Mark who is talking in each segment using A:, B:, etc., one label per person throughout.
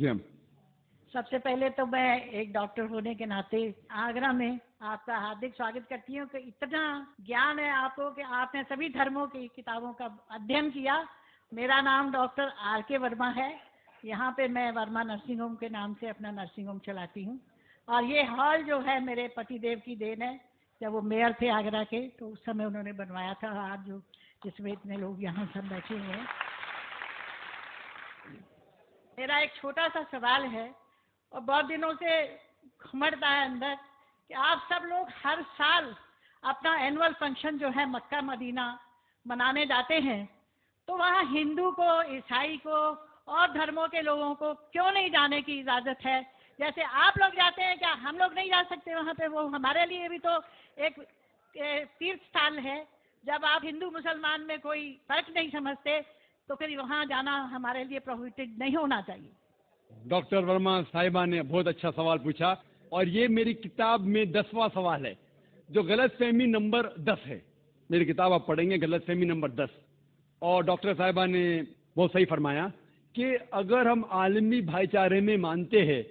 A: جی ہم
B: سب سے پہلے تو میں ایک ڈاکٹر ہونے کے ناطے آگرہ میں آپ کا ہاردک سواگت کرتی ہوں کہ اتنا گیان ہے آپ کو کہ آپ نے سبھی دھرموں کی کتابوں کا ادھین کیا. میرا نام ڈاکٹر آر کے ورما ہے. یہاں پہ میں ورما نرسنگ ہوم کے نام سے اپنا نرسنگ ہوم چلاتی ہوں. اور یہ ہال جو ہے میرے پتی دیو کی دین ہے. جب وہ میئر تھے آگرہ کے تو اس سمے انہوں نے بنوایا تھا. آج جو جس میں اتنے لوگ یہاں سب بیٹھے ہوئے ہیں. میرا ایک چھوٹا سا سوال ہے اور بہت دنوں سے کھمڑتا ہے اندر کہ آپ سب لوگ ہر سال اپنا اینول فنکشن جو ہے مکہ مدینہ منانے جاتے ہیں تو وہاں ہندو کو عیسائی کو اور دھرموں کے لوگوں کو کیوں نہیں جانے کی اجازت ہے؟ جیسے آپ لوگ جاتے ہیں کیا ہم لوگ نہیں جا سکتے وہاں پہ؟ وہ ہمارے لیے بھی تو ایک تیرتھ استھان ہے. جب آپ ہندو مسلمان میں کوئی فرق نہیں سمجھتے تو پھر وہاں جانا ہمارے لیے پروہیبٹڈ نہیں ہونا چاہیے.
A: ڈاکٹر ورما صاحبہ نے بہت اچھا سوال پوچھا اور یہ میری کتاب میں 10واں سوال ہے جو غلط فہمی نمبر 10 ہے. میری کتاب آپ پڑھیں گے غلط فہمی نمبر 10. اور ڈاکٹر صاحبہ نے بہت صحیح فرمایا کہ اگر ہم عالمی بھائی چارے میں مانتے ہیں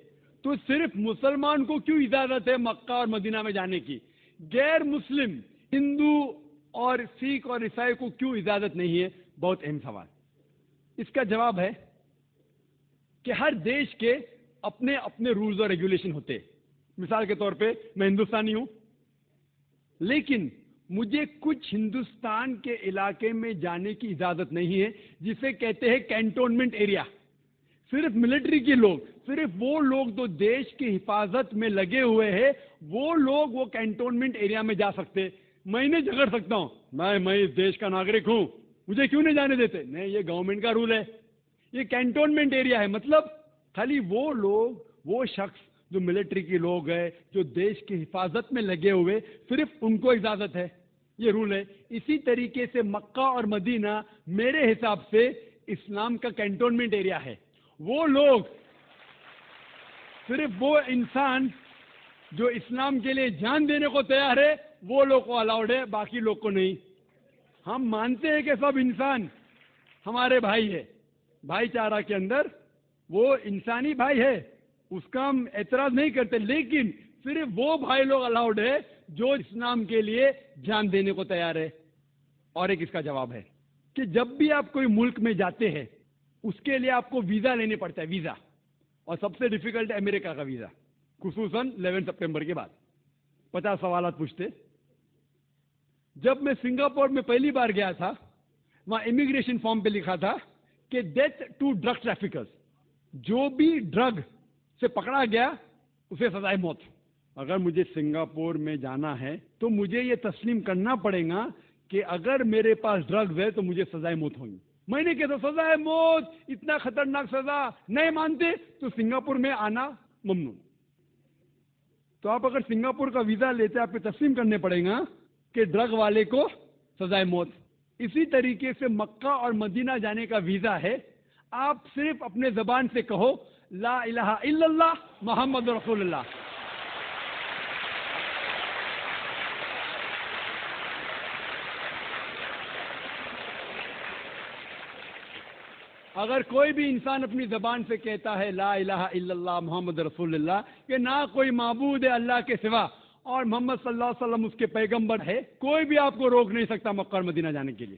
A: تو صرف مسلمان کو کیوں اجازت ہے مکہ اور مدینہ میں جانے کی؟ غیر مسلم ہندو اور سکھ اور عیسائی کو کیوں اجازت نہیں ہے؟ بہت اہم سوال. اس کا جواب ہے کہ ہر دیش کے اپنے اپنے رولز اور ریگولیشن ہوتے. مثال کے طور پہ میں ہندوستانی ہوں لیکن مجھے کچھ ہندوستان کے علاقے میں جانے کی اجازت نہیں ہے جسے کہتے ہیں کینٹونمنٹ ایریا. صرف ملٹری کے لوگ، صرف وہ لوگ جو دیش کی حفاظت میں لگے ہوئے ہیں وہ لوگ وہ کینٹونمنٹ ایریا میں جا سکتے. میں نہیں جھگڑ سکتا ہوں، میں اس دیش کا ناگرک ہوں، مجھے کیوں نہیں جانے دیتے؟ نہیں، یہ گورنمنٹ کا رول ہے. یہ کینٹونمنٹ ایریا ہے، مطلب خالی وہ لوگ، وہ شخص جو ملٹری کے لوگ ہیں، جو دیش کی حفاظت میں لگے ہوئے، صرف ان کو اجازت ہے. یہ رول ہے. اسی طریقے سے مکہ اور مدینہ میرے حساب سے اسلام کا کینٹونمنٹ ایریا ہے. وہ لوگ، صرف وہ انسان جو اسلام کے لیے جان دینے کو تیار ہے وہ لوگ کو الاؤڈ ہے، باقی لوگ کو نہیں. ہم مانتے ہیں کہ سب انسان ہمارے بھائی ہے، بھائی چارہ کے اندر وہ انسانی بھائی ہے، اس کا ہم اعتراض نہیں کرتے، لیکن صرف وہ بھائی لوگ الاؤڈ ہے جو اسلام کے لیے جان دینے کو تیار ہے. اور ایک اس کا جواب ہے کہ جب بھی آپ کوئی ملک میں جاتے ہیں اس کے لیے آپ کو ویزا لینے پڑتا ہے، ویزا. اور سب سے ڈیفیکلٹ ہے امریکہ کا ویزا، خصوصاً 11 سپٹمبر کے بعد. 50 سوالات پوچھتے. جب میں سنگاپور میں پہلی بار گیا تھا وہاں امیگریشن فارم پہ لکھا تھا کہ ڈیتھ ٹو ڈرگ ٹریفکرز، جو بھی ڈرگ سے پکڑا گیا اسے سزائے موت. اگر مجھے سنگاپور میں جانا ہے تو مجھے یہ تسلیم کرنا پڑے گا کہ اگر میرے پاس ڈرگز ہے تو مجھے سزائے موت ہوگی. میں نے کہتا سزائے موت، اتنا خطرناک سزا، نہیں مانتے تو سنگاپور میں آنا ممنوع. تو آپ اگر سنگاپور کا ویزا لیتے آپ کو تسلیم کرنے پڑے گا کہ ڈرگ والے کو سزائے موت. اسی طریقے سے مکہ اور مدینہ جانے کا ویزا ہے. آپ صرف اپنے زبان سے کہو لا الہ الا اللہ محمد رسول اللہ. اگر کوئی بھی انسان اپنی زبان سے کہتا ہے لا الہ الا اللہ محمد رسول اللہ کہ نہ کوئی معبود ہے اللہ کے سوا اور محمد صلی اللہ علیہ وسلم اس کے پیغمبر ہے، کوئی بھی آپ کو روک نہیں سکتا مکہ اور مدینہ جانے کے لیے.